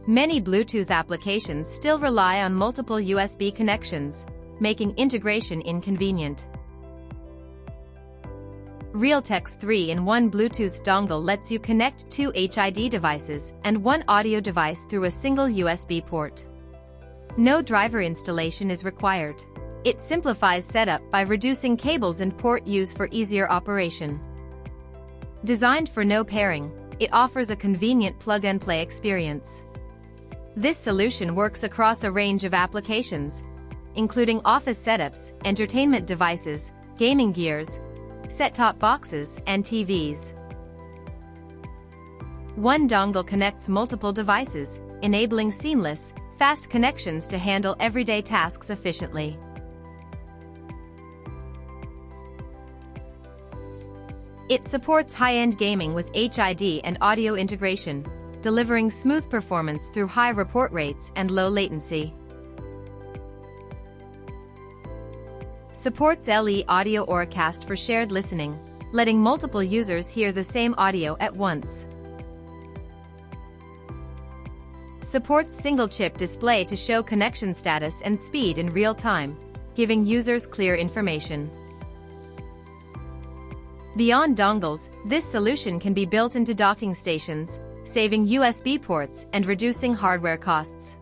Many Bluetooth applications still rely on multiple USB connections, making integration inconvenient. Realtek's 3-in-1 Bluetooth dongle lets you connect 2 HID devices and 1 audio device through a single USB port. No driver installation is required. It simplifies setup by reducing cables and port use for easier operation. Designed for no pairing, it offers a convenient plug-and-play experience. This solution works across a range of applications, including office setups, entertainment devices, gaming gears, set-top boxes, and TVs. One dongle connects multiple devices, enabling seamless, fast connections to handle everyday tasks efficiently. It supports high-end gaming with HID and audio integration, delivering smooth performance through high report rates and low latency. Supports LE Audio Auracast for shared listening, letting multiple users hear the same audio at once. Supports single-chip display to show connection status and speed in real time, giving users clear information. Beyond dongles, this solution can be built into docking stations, saving USB ports and reducing hardware costs.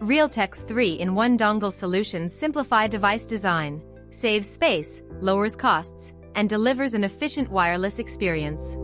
Realtek's 3-in-1 dongle solutions simplify device design, saves space, lowers costs, and delivers an efficient wireless experience.